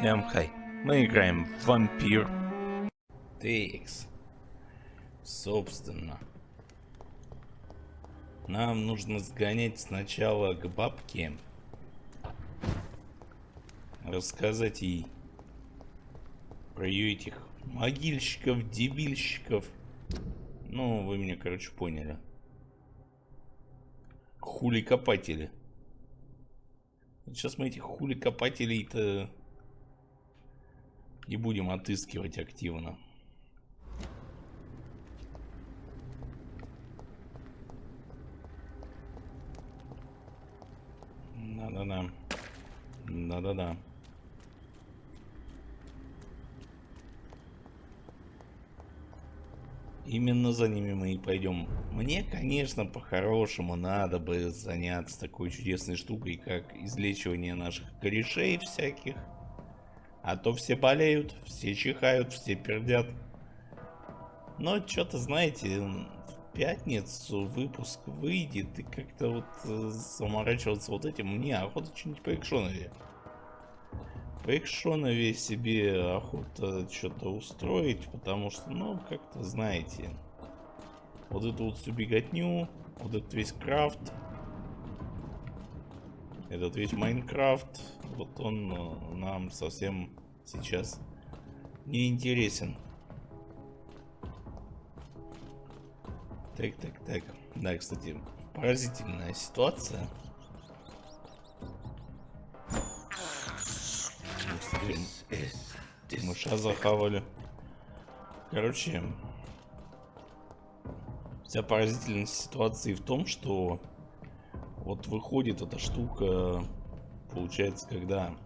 Всем хай. Мы играем в Vampyr. TX. Собственно. Нам нужно сгонять сначала к бабке. Рассказать ей про ее этих могильщиков, дебильщиков. Ну, вы меня, короче, поняли. Хули-копатели. Сейчас мы этих хули-копателей-то и будем отыскивать активно. Да-да-да. Да-да-да. Именно за ними мы и пойдем. Мне, конечно, по-хорошему надо бы заняться такой чудесной штукой, как излечивание наших корешей всяких. А то все болеют, все чихают, все пердят. Но что-то, знаете, в пятницу выпуск выйдет, и как-то вот заморачиваться вот этим мне охота что-нибудь по экшонове. По экшонове себе охота что-то устроить, потому что, ну, как-то, знаете, вот эту вот всю беготню, вот этот весь крафт, этот весь Майнкрафт, вот он нам совсем сейчас не интересен. Так. Да, кстати, поразительная ситуация. Мыша захавали. Короче, вся поразительность ситуации в том, что вот выходит эта штука, получается, когда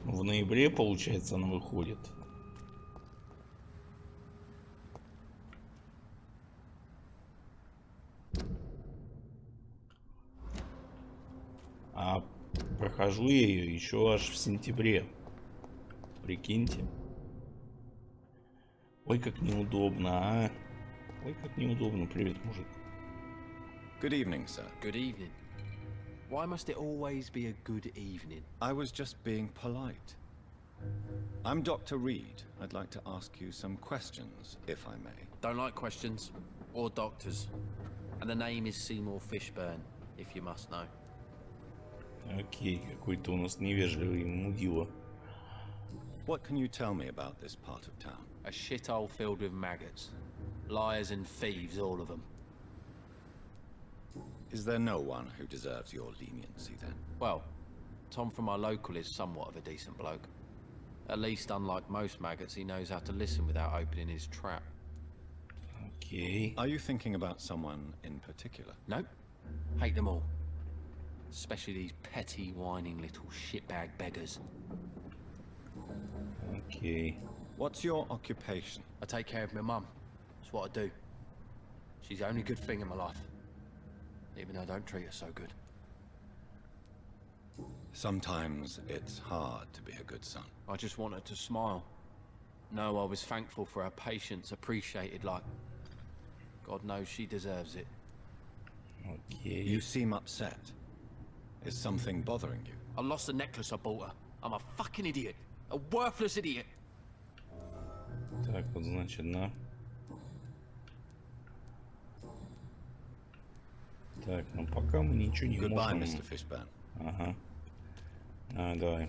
в ноябре, получается, она выходит. А прохожу я ее еще аж в сентябре. Прикиньте. Ой, как неудобно, а. Ой, как неудобно. Привет, мужик. Good evening, sir. Good evening. Why must it always be a good evening? I was just being polite. I'm Dr. Reed. I'd like to ask you some questions, if I may. Don't like questions or doctors. And the name is Seymour Fishburne, if you must know. Окей, какой-то у нас невежливый мудила. What can you tell me about this part of town? A shithole filled with maggots. Liars and thieves, all of them. Is there no one who deserves your leniency, then? Well, Tom from our local is somewhat of a decent bloke. At least, unlike most maggots, he knows how to listen without opening his trap. Окей. Are you thinking about someone in particular? Nope. Hate them all. Especially these petty, whining little shitbag beggars. Окей. What's your occupation? I take care of my mum. That's what I do. She's the only good thing in my life. Even though I don't treat her so good. Sometimes it's hard to be a good son. I just want her to smile. No, I was thankful for her patience, appreciated like... God knows she deserves it. Окей. You seem upset. Is something bothering you? I lost the necklace I bought her. I'm a fucking idiot. A worthless idiot. Так, вот значит, да. Так, ну пока мы ничего не Goodbye, можем. Mr. Fishburne. Ага. Давай.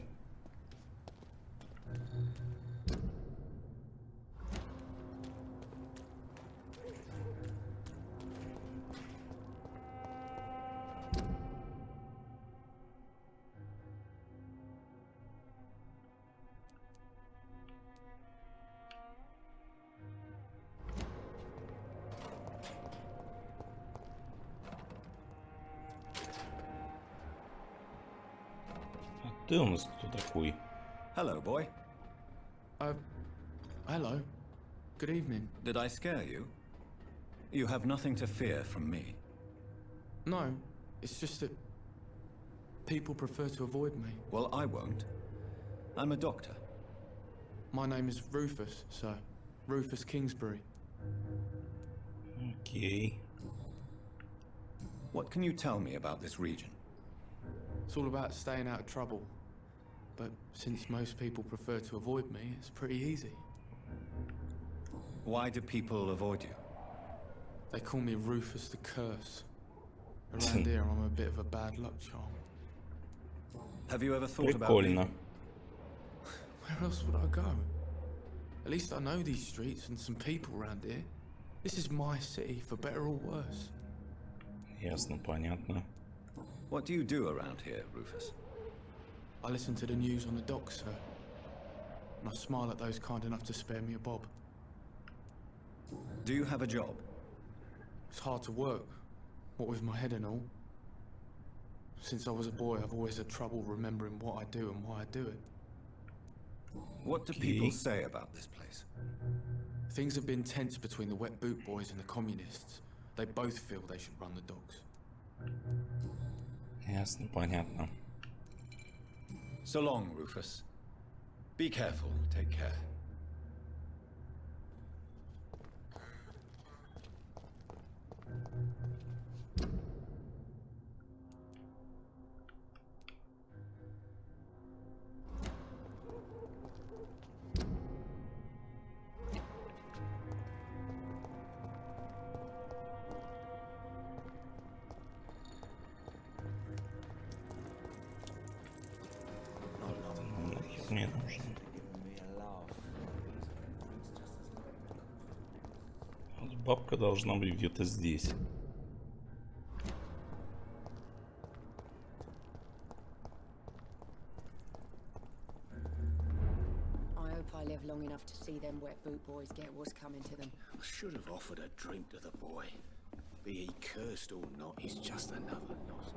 А ты у нас кто такой? Hello, boy. Hello. Good evening. Did I scare you? You have nothing to fear from me. No, it's just that people prefer to avoid me. Well, I won't. I'm a doctor. My name is Rufus, sir. Rufus Kingsbury. Окей. What can you tell me about this region? It's all about staying out of trouble. but since most people prefer to avoid me, it's pretty easy. Why do people avoid you? They call me Rufus the Curse. Around here, I'm a bit of a bad luck charm. Have you ever thought about Прикольно. leaving? Where else would I go? At least I know these streets and some people around here. This is my city, for better or worse. Ясно, понятно. What do you do around here, Rufus? I listen to the news on the docks, sir. And I smile at those kind enough to spare me a bob. Do you have a job? It's hard to work, what with my head and all. Since I was a boy, I've always had trouble remembering what I do and why I do it. What do people say about this place? Things have been tense between the wet boot boys and the communists. They both feel they should run the docks. Ясно, понятно. So long, Rufus. Be careful. Take care. Нахер мне нужно. Вот бабка должна быть где-то здесь. I hope I live long enough to see them wet boot boys get what's coming to them. I should have offered a drink to the boy. Be he cursed or not, he's just another lost.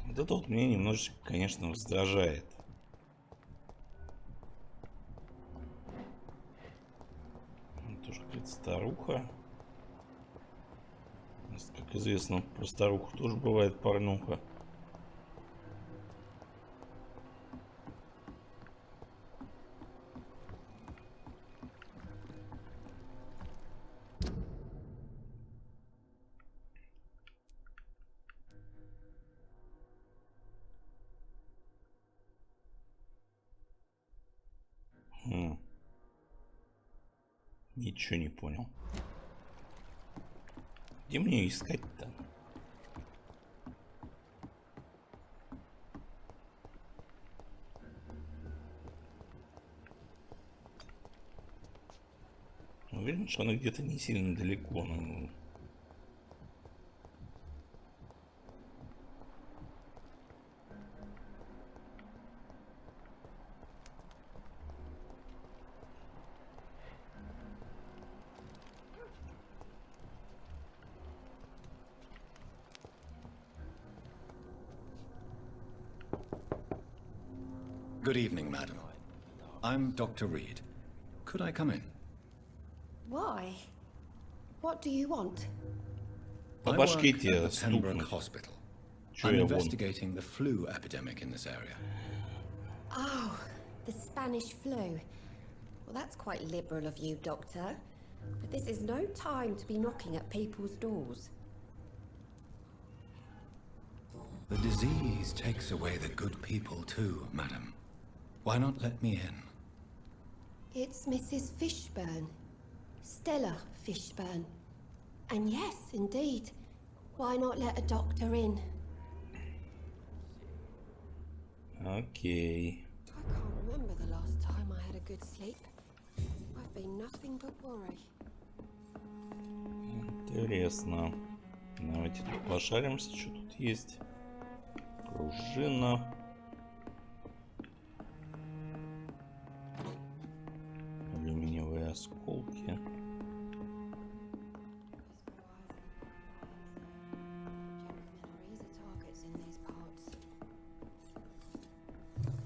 Вот это вот меня немножечко, конечно, раздражает. Тоже какая-то старуха. Как известно, про старуху тоже бывает порнуха. Ничего не понял. Где мне искать-то? Уверен, что она где-то не сильно далеко. Но... Good evening, madam. I'm Dr. Reed. Could I come in? Why? What do you want? По I башке work тебе at the Pembroke стукнуть. Hospital. Чё I'm я вон? investigating the flu epidemic in this area. Oh, the Spanish flu. Well, that's quite liberal of you, Doctor. But this is no time to be knocking at people's doors. The disease takes away the good people too, madam. Why not let me in? It's Mrs. Fishburne. Stella Fishburne. And yes, indeed. Why not let a doctor in? Окей. I can't remember the last time I had a good sleep. I've been nothing but worry. Интересно. Давайте тут пошаримся, что тут есть. Пружина. Алюминиевые осколки.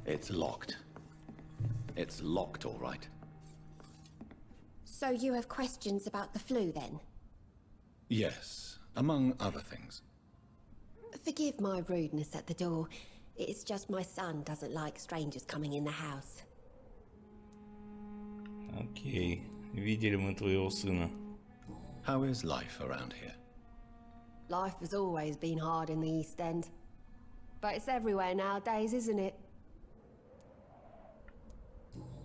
It's locked. It's locked, all right. So you have questions about the flu then? Yes, among other things. Forgive my rudeness at the door. It's just my son doesn't like strangers coming in the house. Окей. Видели мы твоего сына. How is life around here? Life has always been hard in the East End. But it's everywhere nowadays, isn't it?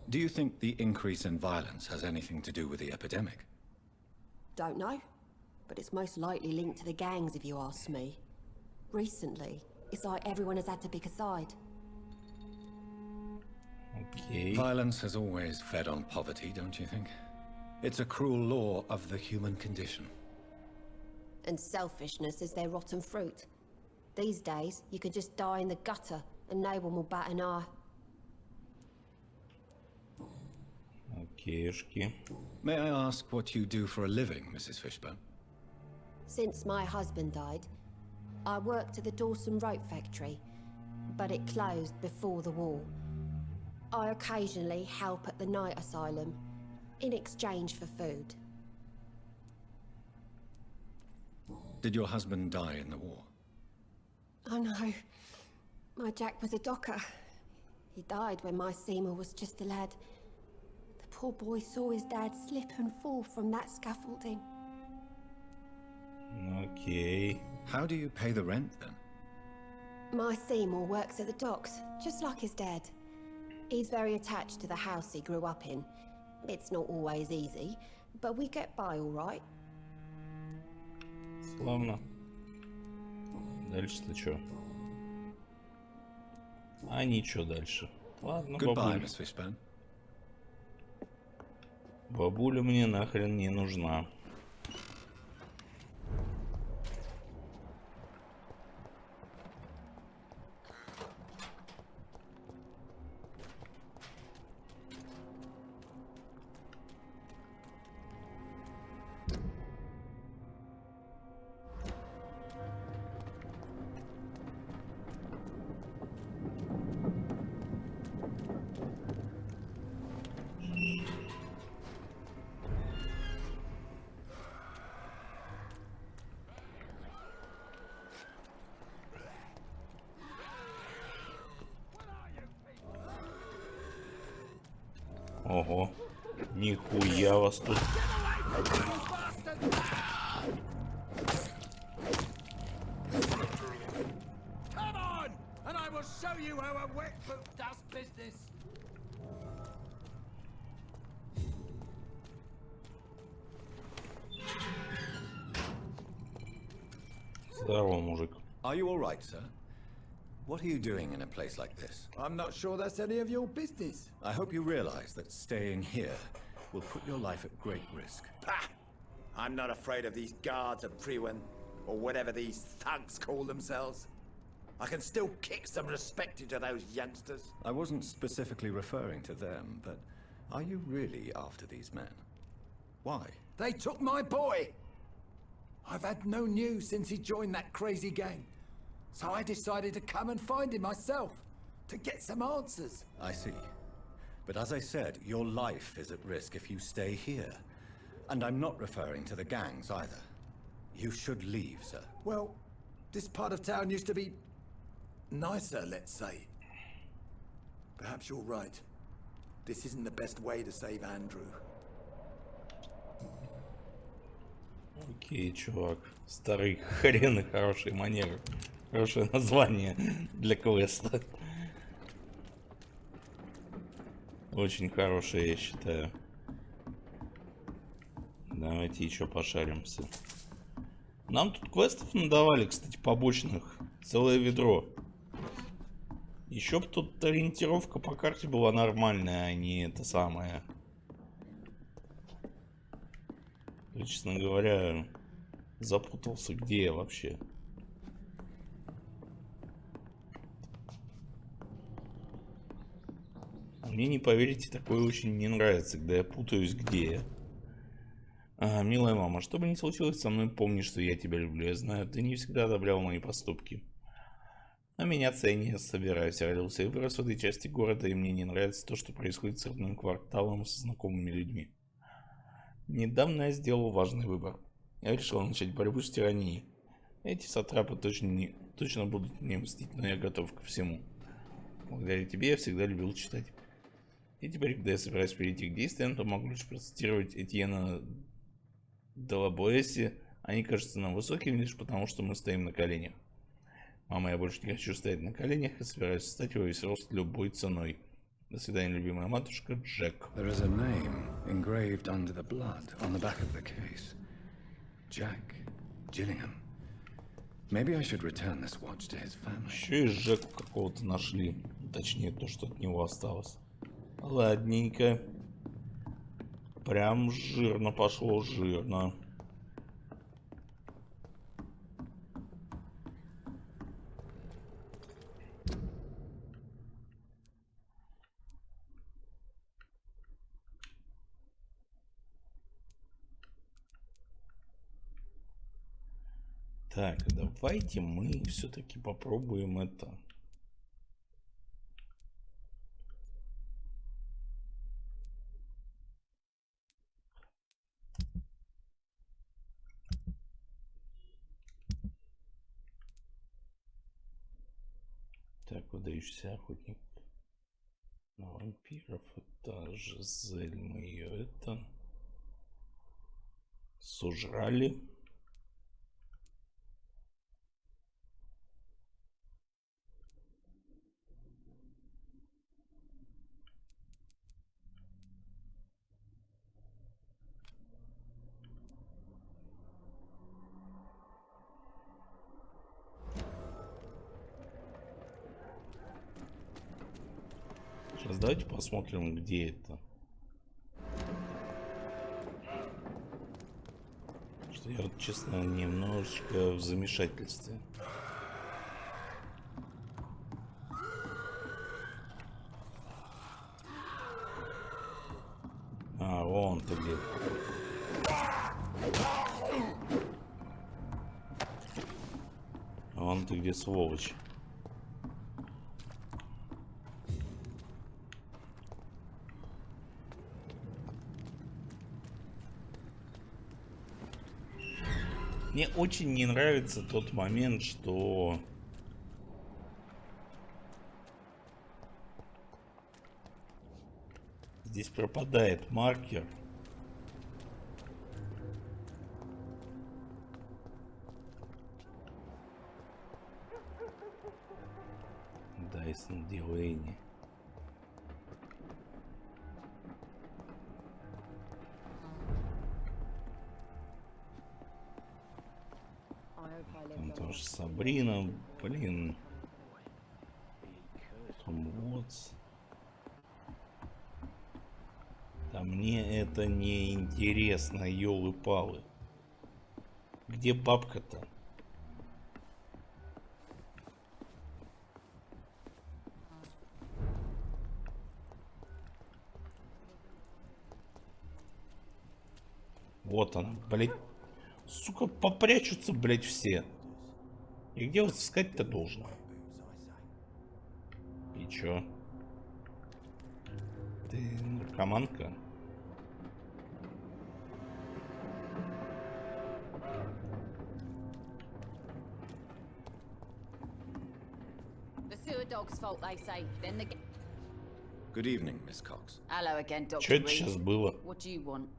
Do you think the increase in violence has anything to do with the epidemic? Don't know. But it's most likely linked to the gangs, if you ask me. Recently, it's like everyone has had to pick a side. Окей. Violence has always fed on poverty, don't you think? It's a cruel law of the human condition. And selfishness is their rotten fruit. These days, you can just die in the gutter and no one will bat an eye. Окейшки. May I ask what you do for a living, Mrs. Fishburne? Since my husband died, I worked at the Dawson Rope factory, but it closed before the war. I occasionally help at the night asylum, in exchange for food. Did your husband die in the war? Oh no, my Jack was a docker. He died when my Seymour was just a lad. The poor boy saw his dad slip and fall from that scaffolding. Окей. How do you pay the rent then? My Seymour works at the docks, just like his dad. He's very attached to the house he grew up in. It's not always easy, but we get by all right. Славно. Дальше-то что? А ничего дальше. Ладно, Goodbye, бабуля. Miss Fishburne. Бабуля мне нахрен не нужна. Ого, нихуя вас тут. Come on, and I will show you how a wet boot does business. Здорово, мужик. Are you all right, sir? What are you doing in a place like this? I'm not sure that's any of your business. I hope you realize that staying here will put your life at great risk. Pah! I'm not afraid of these guards of Priwen, or whatever these thugs call themselves. I can still kick some respect into those youngsters. I wasn't specifically referring to them, but are you really after these men? Why? They took my boy! I've had no news since he joined that crazy gang. So I decided to come and find him myself, to get some answers. I see. But as I said, your life is at risk if you stay here. And I'm not referring to the gangs either. You should leave, sir. Well, this part of town used to be nicer, let's say. Perhaps you're right. This isn't the best way to save Andrew. Окей, чувак. Старый хрен и хорошие манеры. Хорошее название для квеста. Очень хорошее, я считаю. Давайте еще пошаримся. Нам тут квестов надавали, кстати, побочных. Целое ведро. Еще бы тут ориентировка по карте была нормальная, а не это самое. Я, честно говоря, запутался, где я вообще. Мне, не поверите, такое очень не нравится, когда я путаюсь, где я. Ага, милая мама, что бы ни случилось со мной, помни, что я тебя люблю. Я знаю, ты не всегда одобрял мои поступки. Но меняться я не собираюсь. Я родился и вырос в этой части города, и мне не нравится то, что происходит с родным кварталом, со знакомыми людьми. Недавно я сделал важный выбор. Я решил начать борьбу с тиранией. Эти сатрапы точно будут мне мстить, но я готов ко всему. Благодаря тебе я всегда любил читать. И теперь, когда я собираюсь перейти к действиям, то могу лишь процитировать Этьена Делабоэси, Они кажутся нам высокими лишь потому, что мы стоим на коленях. Мама, я больше не хочу стоять на коленях и собираюсь встать во весь рост любой ценой. До свидания, любимая матушка, Джек. There is a name engraved under the blood on the back of the case. Jack Gillingham. Maybe I should return this watch to his family. Еще и Джека какого-то нашли. Точнее, то, что от него осталось. Ладненько. Прям жирно пошло, жирно. Так, давайте мы все-таки попробуем это. Так, выдающийся охотник на вампиров. Это Жизель, мы ее это сожрали. Сейчас давайте посмотрим, где это. Что я вот, честно, немножечко в замешательстве. А, вон ты где. Вон ты где, сволочь. Мне очень не нравится тот момент, что здесь пропадает маркер. Дайсон Дилейни. Там тоже Сабрина, блин. Том Уотс. Да мне это не интересно, ёлы-палы. Где бабка-то? Вот она, блядь. Сука, попрячутся, блядь, все. И где вот искать-то должен? И чё? Ты наркоманка? The sewer dog's fault, they say. Then the... Good evening, Miss Cox. Hello again, Dr. Чё это Reed. сейчас было? What do you want?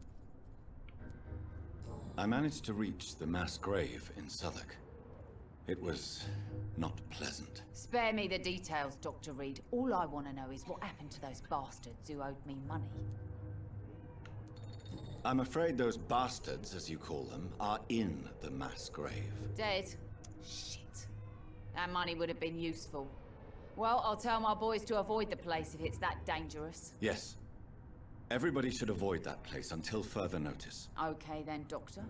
I managed to reach the mass grave in Southwark. It was not pleasant. Spare me the details, Dr. Reed. All I want to know is what happened to those bastards who owed me money. I'm afraid those bastards, as you call them, are in the mass grave. Dead? Shit. That money would have been useful. Well, I'll tell my boys to avoid the place if it's that dangerous. Yes. Everybody should avoid that place until further notice. Okay then, Doctor.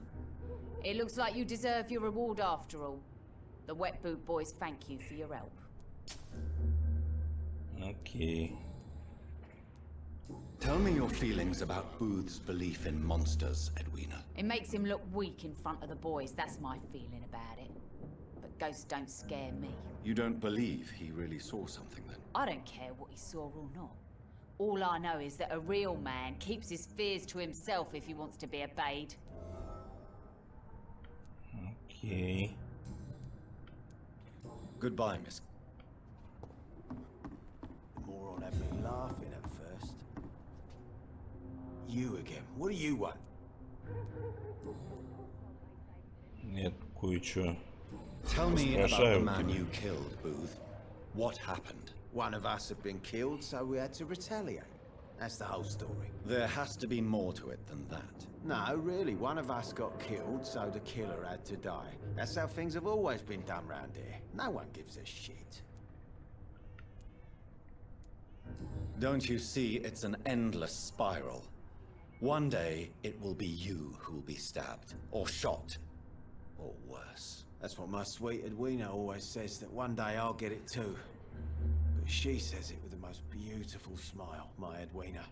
It looks like you deserve your reward after all. The Wet Boot Boys thank you for your help. Окей. Tell me your feelings about Booth's belief in monsters, Edwina. It makes him look weak in front of the boys, that's my feeling about it. But ghosts don't scare me. You don't believe he really saw something then? I don't care what he saw or not. All I know is that a real man keeps his fears to himself if he wants to be obeyed. Окей. Goodbye, Miss. The moron had me laughing at first. You again. What do you want? кое-что Tell me about the спрашиваю man тебя. you killed, Booth. What happened? One of us had been killed, so we had to retaliate. That's the whole story. There has to be more to it than that. No, really, one of us got killed, so the killer had to die. That's how things have always been done round here. No one gives a shit. Don't you see it's an endless spiral? One day, it will be you who will be stabbed, or shot, or worse. That's what my sweet Edwina always says, that one day I'll get it too. But she says it with the most beautiful smile, my Edwina.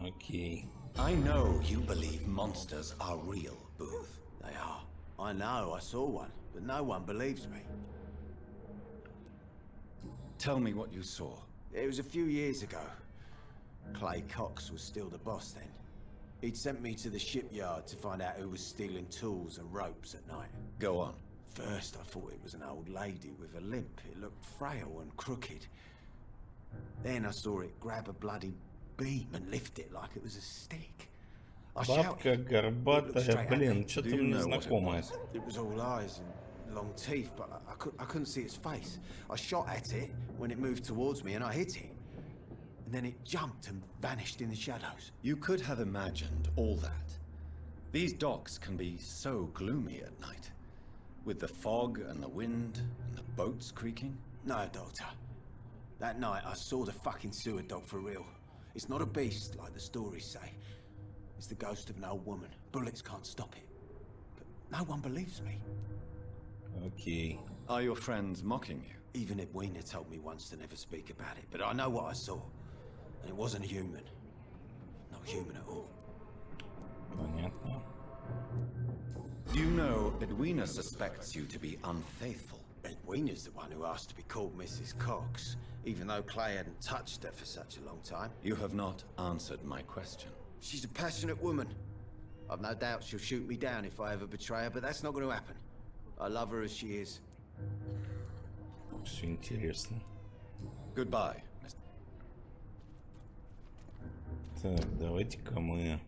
Окей. I know you believe monsters are real, Booth. They are. I know, I saw one, but no one believes me. Tell me what you saw. It was a few years ago. Clay Cox was still the boss then. He'd sent me to the shipyard to find out who was stealing tools and ropes at night. Go on. First, I thought it was an old lady with a limp. It looked frail and crooked. Then I saw it grab a bloody beam and lift it like it was a stick. I Бабка shouted. It looked горбатая, straight at me. блин, что-то Do you мне know what it знакомое. was? It was all eyes and long teeth, but I couldn't see its face. I shot at it when it moved towards me and I hit it. And then it jumped and vanished in the shadows. You could have imagined all that. These docks can be so gloomy at night. With the fog and the wind and the boats creaking. No, Doctor. That night I saw the fucking sewer dog for real. It's not a beast like the stories say. It's the ghost of an old woman. Bullets can't stop it. But no one believes me. Окей. Are your friends mocking you? Even Edwina told me once to never speak about it, but I know what I saw. And it wasn't a human. Not human at all. Понятно. Do you know Edwina suspects you to be unfaithful? Edwina's the one who asked to be called Mrs. Cox, even though Clay hadn't touched her for such a long time. You have not answered my question. She's a passionate woman. I've no doubt she'll shoot me down if I ever betray her, but that's not going to happen. I love her as she is. Все интересно. Goodbye, Mr. Так, давайте-ка мы...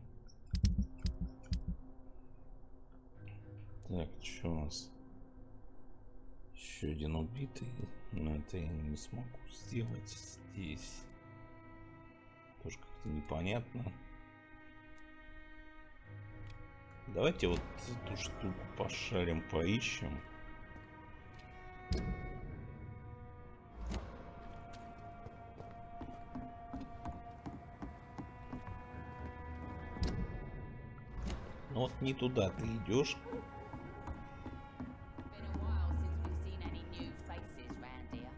Так, что у нас? Еще один убитый. Но это я не смогу сделать здесь. Тоже как-то непонятно. Давайте вот эту штуку пошарим, поищем. Ну вот не туда ты идешь. Been a while since we've seen any new faces round here.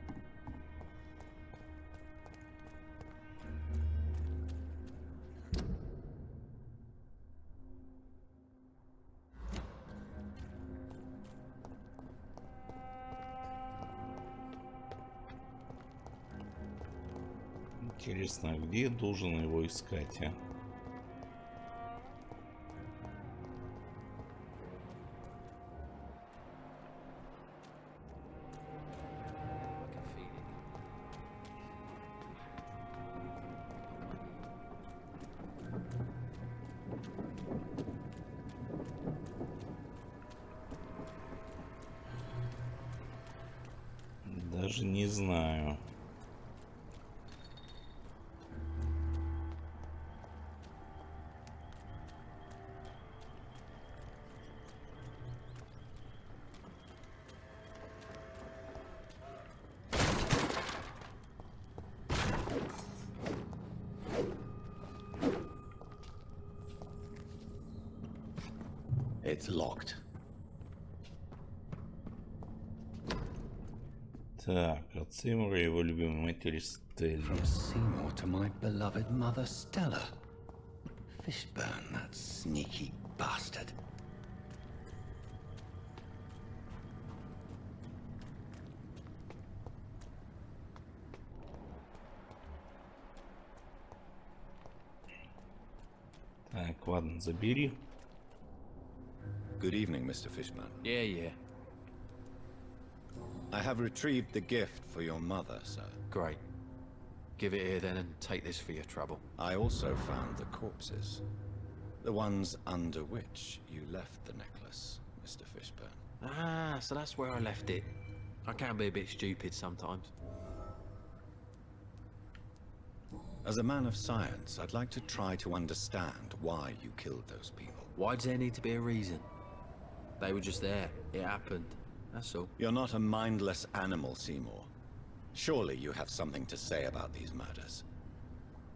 Интересно, а где я должен его искать, а? I can feel it. Даже не знаю. It's locked. Так, от Сеймура его любимой матери Стелли. From Seymour to my beloved mother Stella. Fishburne, that sneaky bastard. Так, ладно, забери. Good evening, Mr. Fishburne. Yeah. I have retrieved the gift for your mother, sir. Great. Give it here then and take this for your trouble. I also found the corpses. The ones under which you left the necklace. Mr. Fishburne. Ah, so that's where I left it. I can be a bit stupid sometimes. As a man of science, I'd like to try to understand why you killed those people. Why does there need to be a reason? They were just there. It happened. That's all. You're not a mindless animal, Seymour. Surely you have something to say about these murders.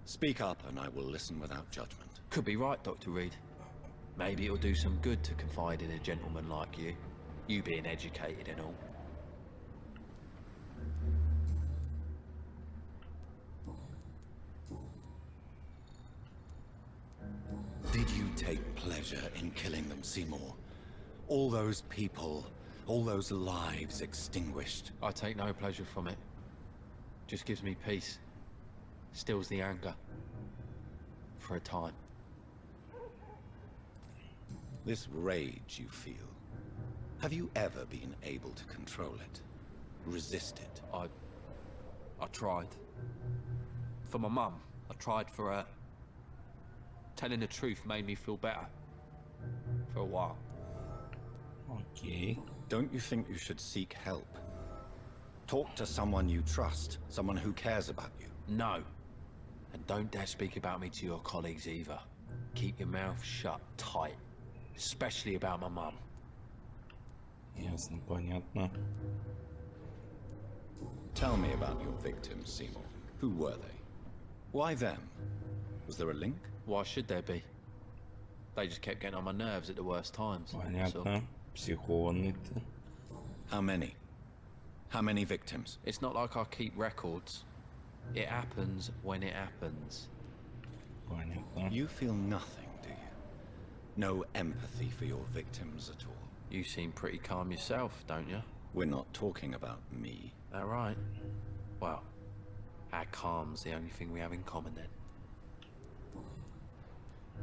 Speak up and I will listen without judgment. Could be right, Dr. Reed. Maybe it'll do some good to confide in a gentleman like you. You being educated and all. Did you take pleasure in killing them, Seymour? All those people, all those lives extinguished. I take no pleasure from it. Just gives me peace. Stills the anger. For a time. This rage you feel, have you ever been able to control it? Resist it? I tried. For my mum. I tried for her. Telling the truth made me feel better. For a while. Окей. Don't you think you should seek help? Talk to someone you trust, someone who cares about you. No. And don't dare speak about me to your colleagues either. Keep your mouth shut tight. Especially about my mum. Ясно, понятно. Tell me about your victims, Seymour. Who were they? Why them? Was there a link? Why should there be? They just kept getting on my nerves at the worst times. Понятно. Психованный ты. How many? How many victims? It's not like I keep records. It happens when it happens. Понятно. You feel nothing, do you? No empathy for your victims at all? You seem pretty calm yourself, don't you? We're not talking about me. That right? Well, our calm's the only thing we have in common then.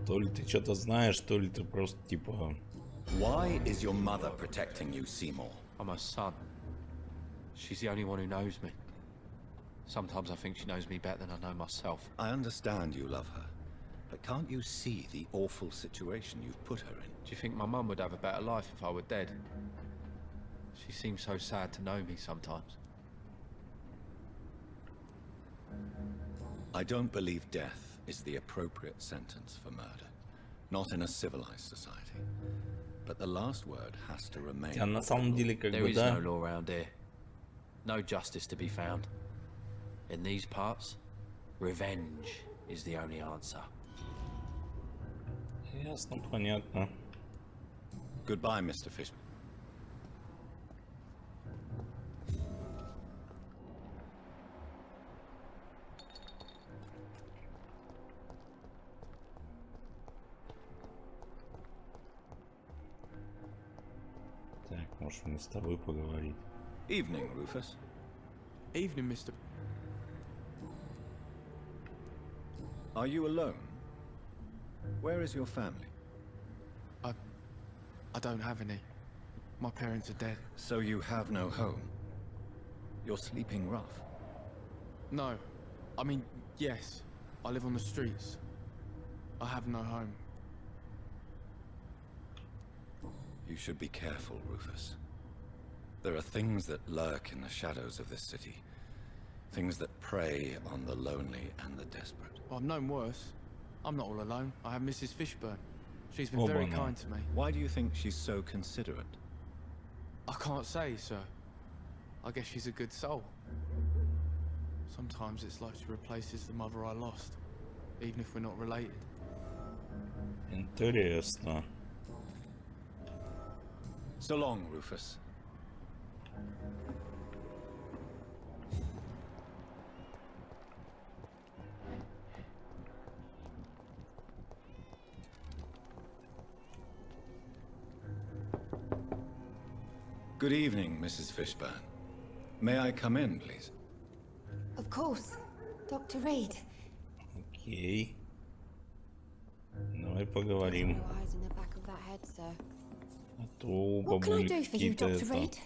То ли ты что-то знаешь, то ли ты просто типа... Why is your mother protecting you, Seymour? I'm her son. She's the only one who knows me. Sometimes I think she knows me better than I know myself. I understand you love her, but can't you see the awful situation you've put her in? Do you think my mum would have a better life if I were dead? She seems so sad to know me sometimes. I don't believe death is the appropriate sentence for murder. Not in a civilized society. But the last word has to remain. А на самом деле как There бы is да. no law around here. No justice to be found. In these parts, revenge is the only answer. Ясно, понятно. Goodbye, Mr. Fish. Так, может мне с тобой поговорить? Evening, Rufus. Evening, Mr. Are you alone? Where is your family? I don't have any. My parents are dead. So you have no home? You're sleeping rough. No. I mean, yes. I live on the streets. I have no home. You should be careful, Rufus. There are things that lurk in the shadows of this city. Things that prey on the lonely and the desperate. I've known worse. I'm not all alone. I have Mrs. Fishburne. She's been Oh, very no. kind to me. Why do you think she's so considerate? I can't say, sir. I guess she's a good soul. Sometimes it's like she replaces the mother I lost, even if we're not related. Интересно. So long, Rufus. Good evening, Mrs. Fishburne. May I come in, please? Of course. Dr. Reed. Окей. Давай поговорим. No eyes in the back of that head, sir. А то у What can I бабули do for you, какие-то Dr. Reed?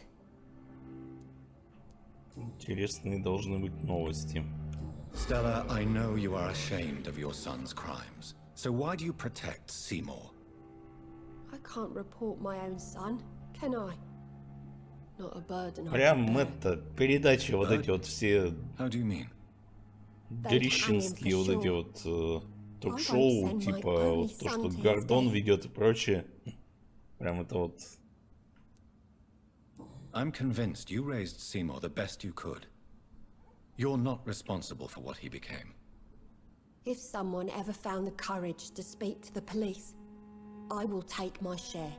интересные должны быть новости. Stella, I know you are ashamed of your son's crimes. So why do you protect Seymour? I can't report my own son, can I? Not a burden. Прям это, передачи вот эти вот все How do you mean? дрищенские вот эти вот ток-шоу, типа вот то, что Гордон ведет и прочее. Прям это вот... I'm convinced you raised Seymour the best you could. You're not responsible for what he became. If someone ever found the courage to speak to the police, I will take my share.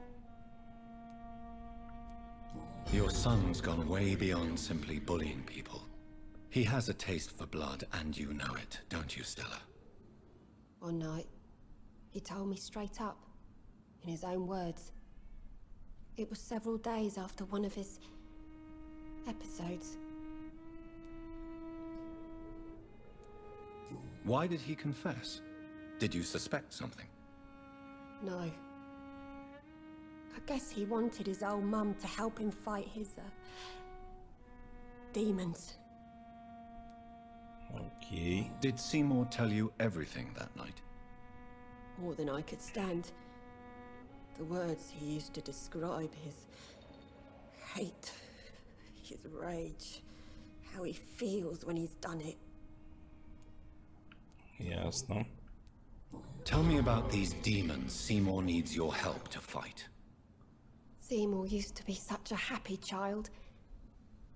Your son's gone way beyond simply bullying people. He has a taste for blood, and you know it, don't you, Stella? One night, he told me straight up, in his own words. It was several days after one of his episodes. Why did he confess? Did you suspect something? No. I guess he wanted his old mum to help him fight his, demons. Окей. Did Seymour tell you everything that night? More than I could stand. The words he used to describe his hate, his rage, how he feels when he's done it. Ясно. Tell me about these demons Seymour needs your help to fight. Seymour used to be such a happy child,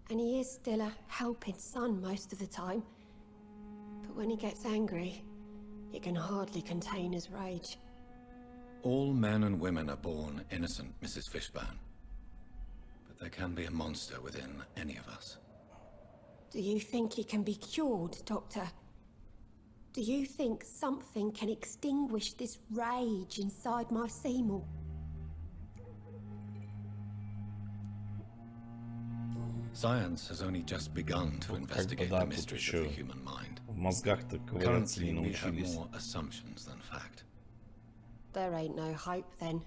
and he is still a helping son most of the time. But when he gets angry, he can hardly contain his rage. All men and women are born innocent, Mrs. Fishburne. But there can be a monster within any of us. Do you think he can be cured, Doctor? Do you think something can extinguish this rage inside my Seymour? Science has only just begun to investigate the mysteries of the human mind. В мозгах-то ковыряться не Currently, we have научились. more assumptions than fact. There ain't no hope then.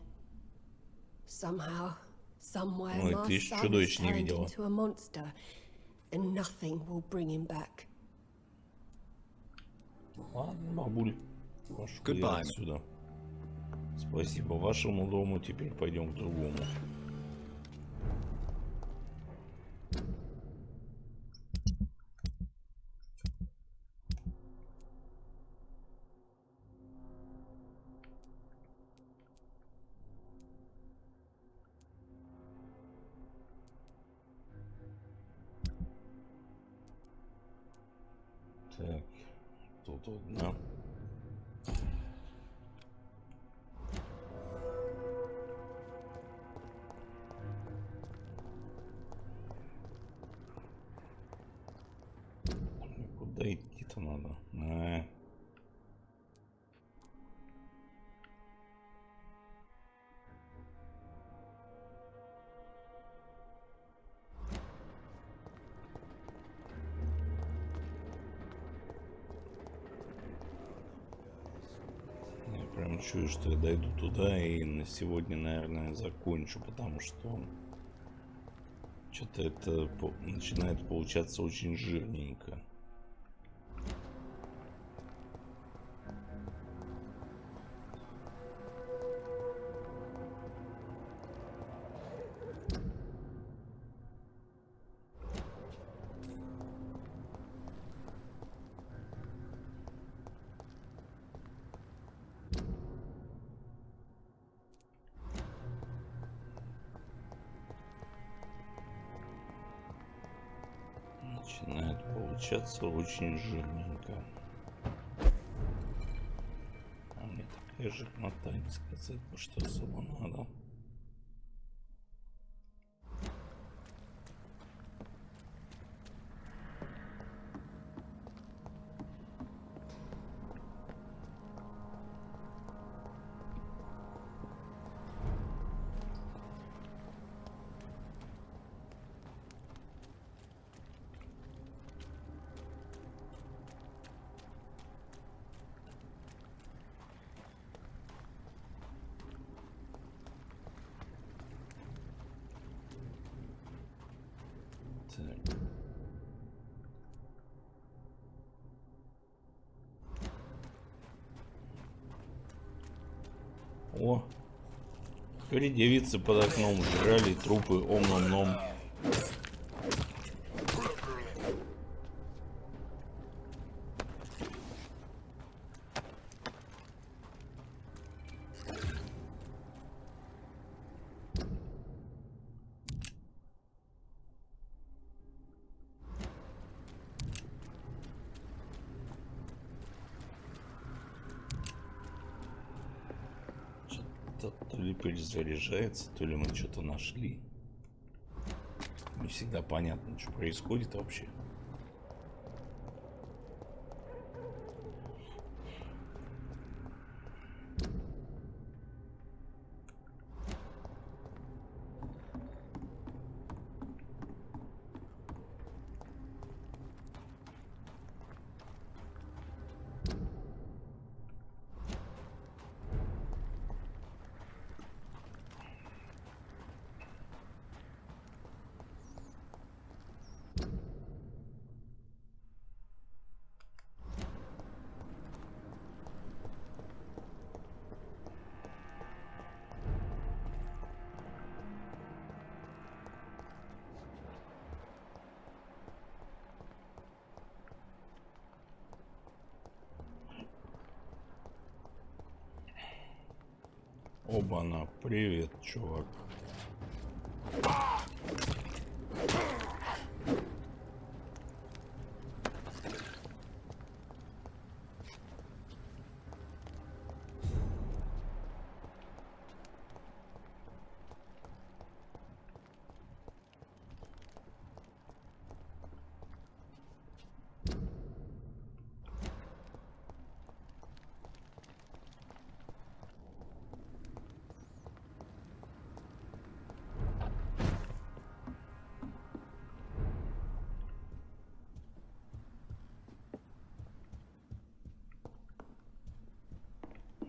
Somehow, somewhere, Ой, my ты еще son is чудовищ не turned видела. into a monster, and nothing will bring him back. Ладно, бабуль. Пошли Goodbye. отсюда. Спасибо вашему дому, теперь пойдем к другому. Так, тут одна. Куда идти-то надо? Я прям чую, что я дойду туда и на сегодня, наверное, закончу, потому что что-то это начинает получаться очень жирненько. Начинает получаться очень жирненько. А мне такая жирнота, не сказать, что особо надо. Так. О! Три девицы под окном жрали трупы ом-ном-ном. То ли перезаряжается, то ли мы что-то нашли. Не всегда понятно, что происходит вообще. Оба-на, привет, чувак.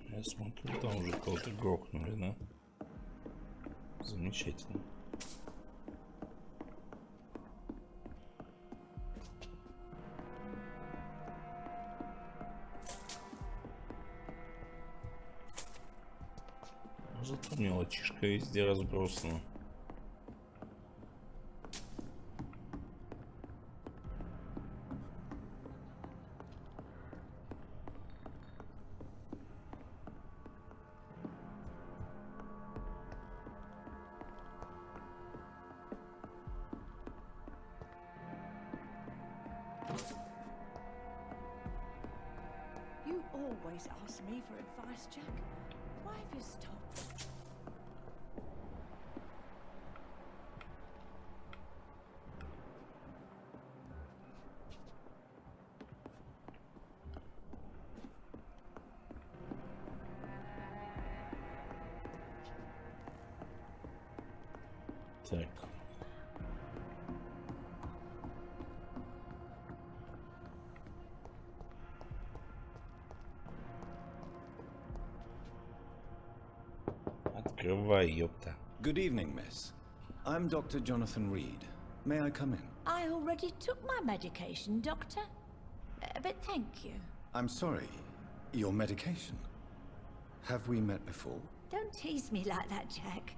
Я смотрю, там уже кого-то грохнули, да? Замечательно. Зато мелочишка везде разбросана. You always ask me for advice, Jack. Why have you stopped? Так. Открывай, ёпта. Good evening, miss. I'm Dr. Jonathan Reed. May I come in? I already took my medication, Doctor. But thank you. I'm sorry. Your medication? Have we met before? Don't tease me like that, Jack.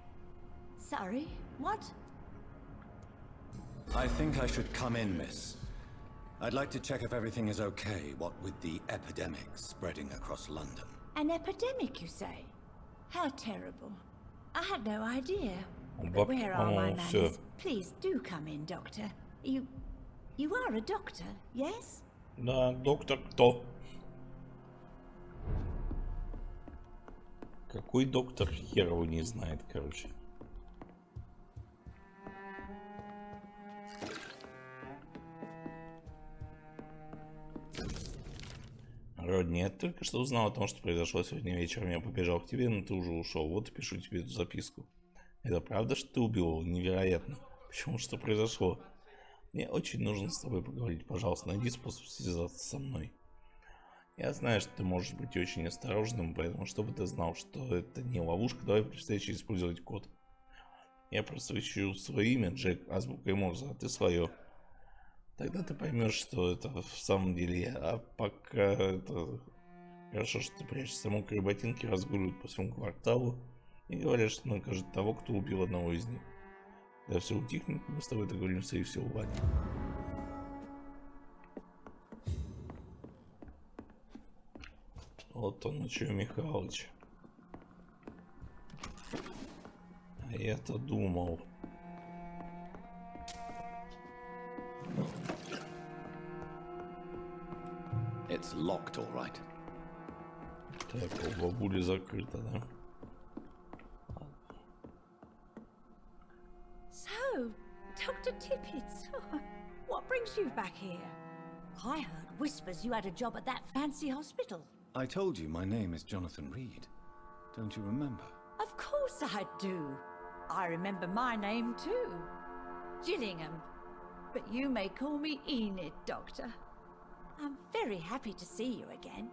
Sorry, what? I think I should come in, miss. I'd like to check if everything is okay, what with the epidemic spreading across London. An epidemic, you say? How terrible. I had no idea. But where are my manners? Please do come in, Doctor. You are a doctor, yes? Да, доктор кто? Какой доктор, хер его не знает, короче. Родни, я только что узнал о том, что произошло сегодня вечером. Я побежал к тебе, но ты уже ушел. Вот и пишу тебе эту записку. Это правда, что ты убил его? Невероятно. Почему? Что произошло? Мне очень нужно с тобой поговорить. Пожалуйста, найди способ связаться со мной. Я знаю, что ты можешь быть очень осторожным, поэтому, чтобы ты знал, что это не ловушка, давай при встрече использовать код. Я просвечу свое имя, Джек, азбукой Морзе, а ты свое. Тогда ты поймешь, что это в самом деле я. А пока это... Хорошо, что ты прячешься. Мокрые ботинки разгуливают по всему кварталу. И говорят, что накажет того, кто убил одного из них. Да все утихнет, мы с тобой договоримся и все уладим. Вот он, что, Михалыч. А я-то думал. It's locked, all right. Так, у бабули закрыто, да? So, Dr. Tippett, what brings you back here? I heard whispers you had a job at that fancy hospital. I told you my name is Jonathan Reed. Don't you remember? Of course I do. I remember my name too. Gillingham. But you may call me Enid, Doctor. I'm very happy to see you again.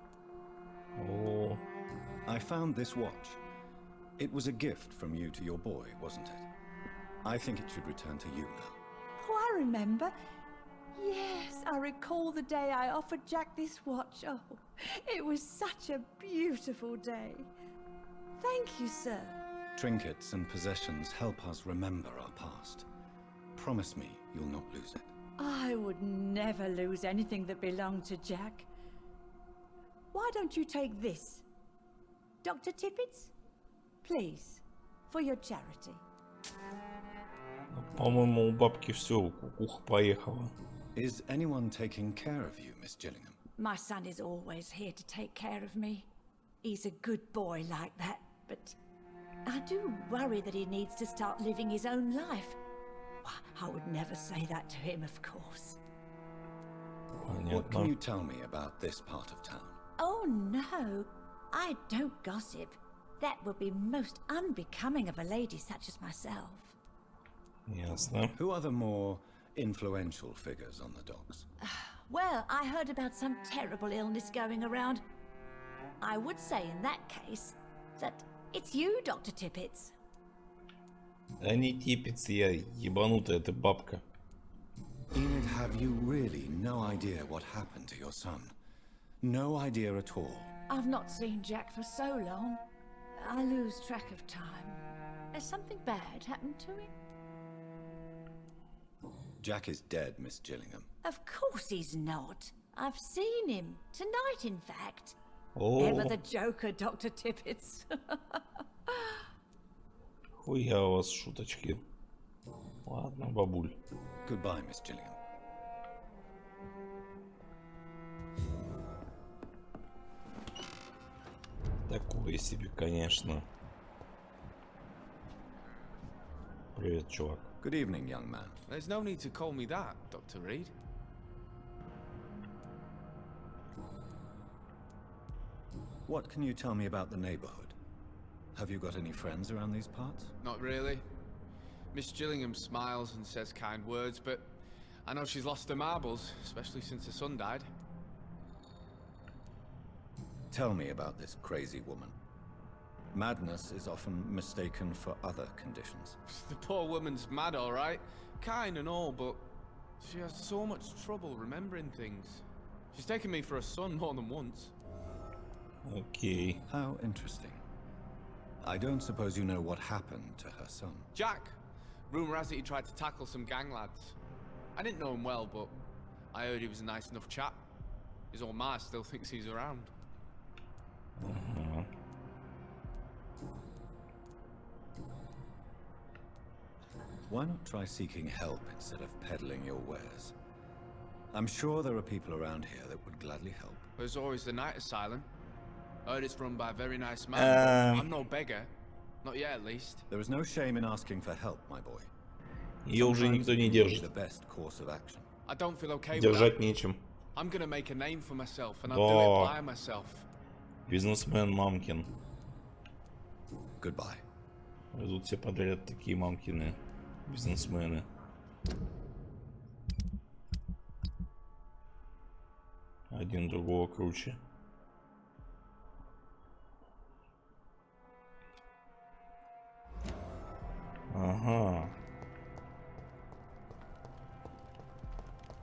Oh. I found this watch. It was a gift from you to your boy, wasn't it? I think it should return to you now. Oh, I remember. Yes, I recall the day I offered Jack this watch. Oh, it was such a beautiful day. Thank you, sir. Trinkets and possessions help us remember our past. Promise me you'll not lose it. I would never lose anything that belonged to Jack. Why don't you take this? Dr. Tippett's? Please, for your charity. По-моему, у бабки все, кукуха поехала. Is anyone taking care of you, Miss Gillingham? My son is always here to take care of me. He's a good boy like that, but I do worry that he needs to start living his own life. I would never say that to him, of course. What can you tell me about this part of town? Oh, no. I don't gossip. That would be most unbecoming of a lady such as myself. Ясно. Who are the more influential figures on the docks? Well, I heard about some terrible illness going around. I would say in that case that it's you, Dr. Tippett. Да не Типпетс, я ебанутая, ты бабка. Enid, have you really no idea what happened to your son? No idea at all? I've not seen Jack for so long. I lose track of time. Has something bad happened to him? Jack is dead, Miss Gillingham. Of course he's not. I've seen him. Tonight, in fact. Oh. Ever the joker, Dr. Tippett. Хуя у вас шуточки. Ладно, бабуль. Goodbye, Miss Gillingham. Такое себе, конечно. Привет, чувак. Good evening, young man. There's no need to call me that, Dr. Reed. What can you tell me about the neighborhood? Have you got any friends around these parts? Not really. Miss Gillingham smiles and says kind words, but I know she's lost her marbles, especially since her son died. Tell me about this crazy woman. Madness is often mistaken for other conditions. The poor woman's mad, all right. Kind and all, but she has so much trouble remembering things. She's taken me for a son more than once. Okay. How interesting. I don't suppose you know what happened to her son. Jack. Rumour has it he tried to tackle some gang lads. I didn't know him well, but I heard he was a nice enough chap. His old ma still thinks he's around. Why not try seeking help instead of peddling your wares? I'm sure there are people around here that would gladly help. There's always the night asylum. I heard it's run by a very nice man. I'm no beggar. Not yet, at least. There is no shame in asking for help, my boy. Ее уже никто не держит. The best course of action. I don't feel okay with Держать that. нечем. I'm gonna make a name for myself, and I'll do it by myself. Бизнесмен Мамкин. Goodbye. Тут все подряд такие мамкины. Бизнесмены. Один другого круче. Ага.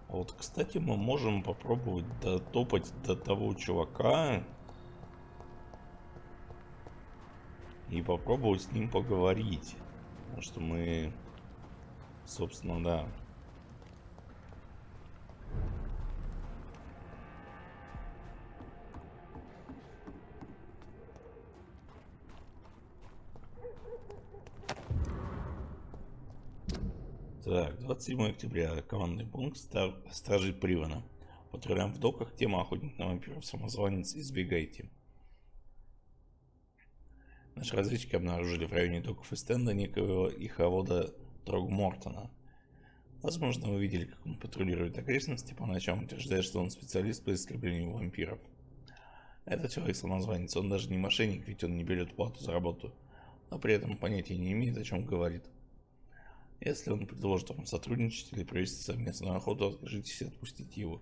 Вот, кстати, мы можем попробовать дотопать до того чувака. и попробовать с ним поговорить. Потому что мы, собственно, да. Так, 27 октября. Командный пункт Стражей Привана. Патрулям в доках. Тема охотник на вампиров. Самозванец. Избегайте. Наши разведчики обнаружили в районе доков и стенда некоего иховода Трогмортона. Возможно, вы видели, как он патрулирует окрестности. По ночам утверждает, что он специалист по истреблению вампиров. Этот человек самозванец. Он даже не мошенник, ведь он не берет плату за работу. Но при этом понятия не имеет, о чем говорит. Если он предложит вам сотрудничать или провести совместную охоту, откажитесь и отпустите его.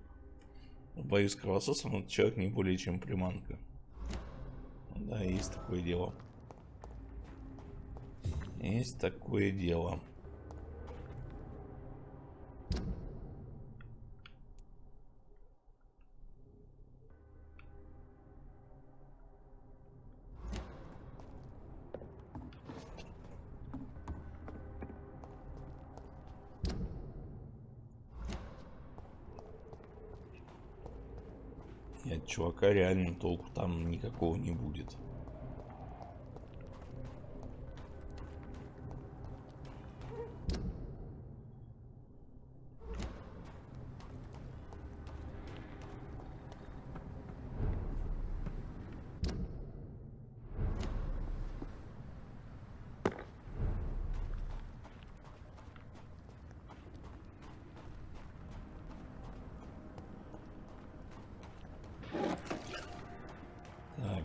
В бою с кровососом этот человек не более чем приманка. Да, есть такое дело. Есть такое дело. И от чувака реально толку там никакого не будет.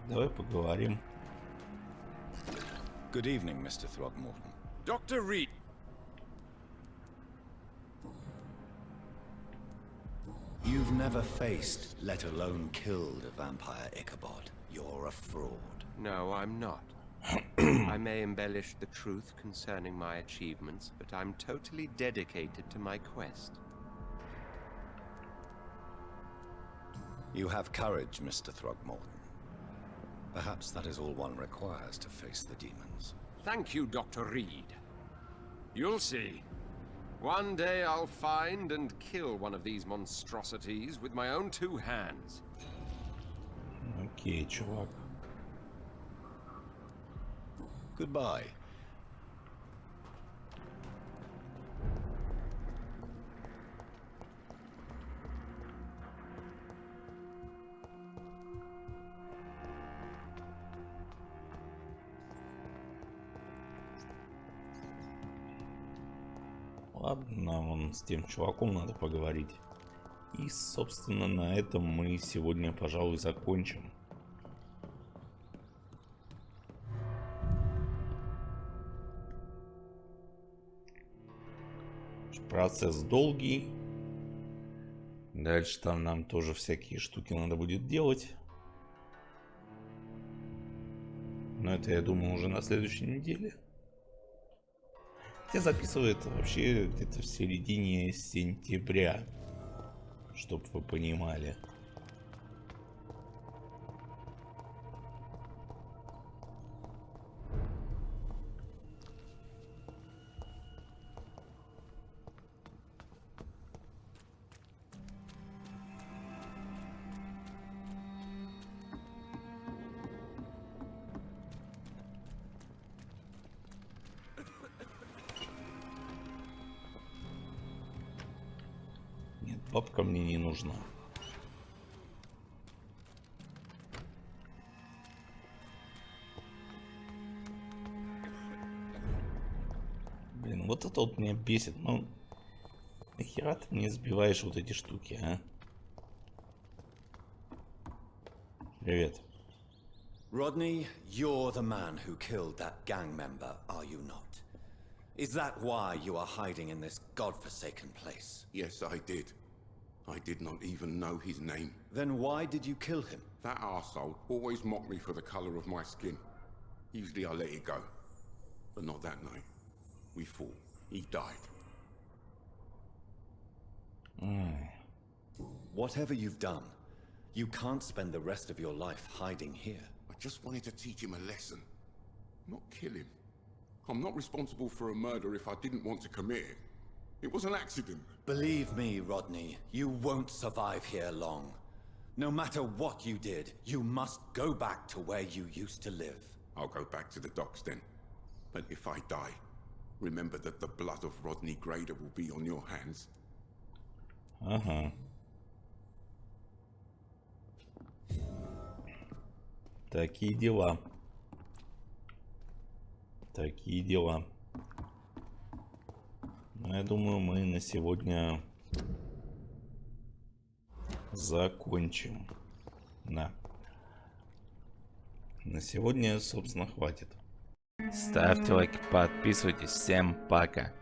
Давай поговорим. Good evening, Mr. Throgmorton. Dr. Reed. You've never faced, let alone killed, a vampire Ichabod. You're a fraud. No, I'm not. I may embellish the truth concerning my achievements, but I'm totally dedicated to my quest. You have courage, Mr. Throgmorton. Perhaps that is all one requires to face the demons. Thank you, Dr. Reed. You'll see. One day I'll find and kill one of these monstrosities with my own two hands. Окей, чувак. Goodbye. Ладно, вон с тем чуваком надо поговорить. И, собственно, на этом мы сегодня, пожалуй, закончим. Процесс долгий. Дальше там нам тоже всякие штуки надо будет делать. Но это, я думаю, уже на следующей неделе. Я записываю это вообще где-то в середине сентября, чтоб вы понимали. Бабка мне не нужна. Блин, вот это вот меня бесит. Ну, нахера ты мне сбиваешь вот эти штуки, а? Привет. Rodney, you're the man who killed that gang member, are you not? Is that why you are hiding in this godforsaken place? Yes, I did. I did not even know his name. Then why did you kill him? That arsehole always mocked me for the colour of my skin. Usually I let it go. But not that night. We fought. He died. Whatever you've done, you can't spend the rest of your life hiding here. I just wanted to teach him a lesson. Not kill him. I'm not responsible for a murder if I didn't want to commit it. It was an accident. Believe me, Rodney, you won't survive here long. No matter what you did, you must go back to where you used to live. I'll go back to the docks then. But if I die, remember that the blood of Rodney Grader will be on your hands. Ага. Такие дела. Такие дела. Ну, я думаю, мы на сегодня закончим. Да. На сегодня, собственно, хватит. Ставьте лайки, подписывайтесь. Всем пока.